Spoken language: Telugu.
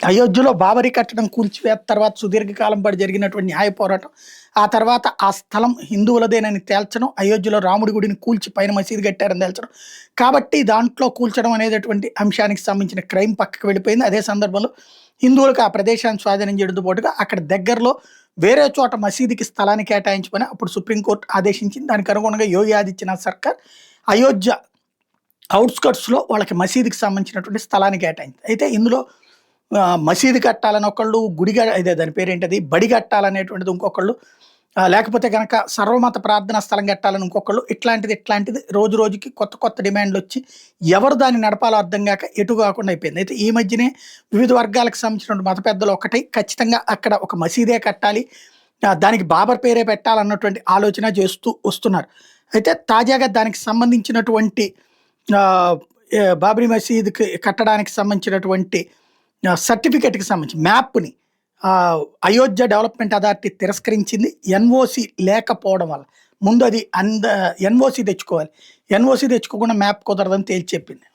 అయోధ్యలో బాబరీ కట్టడం కూల్చివేత తర్వాత సుదీర్ఘకాలం పాటు జరిగినటువంటి న్యాయ పోరాటం, ఆ తర్వాత ఆ స్థలం హిందువులదేనని తేల్చడం, అయోధ్యలో రాముడి గుడిని కూల్చి పైన మసీదు కట్టారని తేల్చడం. కాబట్టి దాంట్లో కూల్చడం అనేటటువంటి అంశానికి సంబంధించిన క్రైమ్ పక్కకు వెళ్ళిపోయింది. అదే సందర్భంలో హిందువులకు ఆ ప్రదేశాన్ని స్వాధీనం చేయడంతో పాటుగా అక్కడ దగ్గరలో వేరే చోట మసీదుకి స్థలాన్ని కేటాయించమని అప్పుడు సుప్రీంకోర్టు ఆదేశించింది. దానికి అనుగుణంగా యోగి ఆదిత్యనాథ్ సర్కార్ అయోధ్య అవుట్‌స్కర్ట్స్‌లో వాళ్ళకి మసీదుకి సంబంధించినటువంటి స్థలాన్ని కేటాయించింది. అయితే ఇందులో మసీదు కట్టాలని ఒకళ్ళు, ఇదే దాని పేరేంటది బడి కట్టాలనేటువంటిది ఇంకొకళ్ళు, లేకపోతే గనక సర్వమత ప్రార్థనా స్థలం కట్టాలని ఇంకొకళ్ళు, ఇట్లాంటిది రోజు రోజుకి కొత్త కొత్త డిమాండ్‌లొచ్చి ఎవరు దాన్ని నడపాలో అర్థం గాక ఎటు కాకుండా అయిపోయింది. అయితే ఈ మధ్యనే వివిధ వర్గాలకు సంబంధించినటువంటి మత పెద్దలు ఒకటై ఖచ్చితంగా అక్కడ ఒక మసీదే కట్టాలి, దానికి బాబర్ పేరే పెట్టాలన్నటువంటి ఆలోచన చేస్తూ వస్తున్నారు. అయితే తాజాగా దానికి సంబంధించినటువంటి ఆహ్, బాబరీ మసీదుకి కట్టడానికి సంబంధించినటువంటి సర్టిఫికేట్‌కి సంబంధించి మ్యాప్‌ని అయోధ్య డెవలప్‌మెంట్ అథారిటీ తిరస్కరించింది. ఎన్ఓసి లేకపోవడం వల్ల. ముందు అది ఎన్ఓసి తెచ్చుకోవాలి. ఎన్ఓసి తెచ్చుకోకుండా మ్యాప్ కుదరదని తేల్చి చెప్పింది.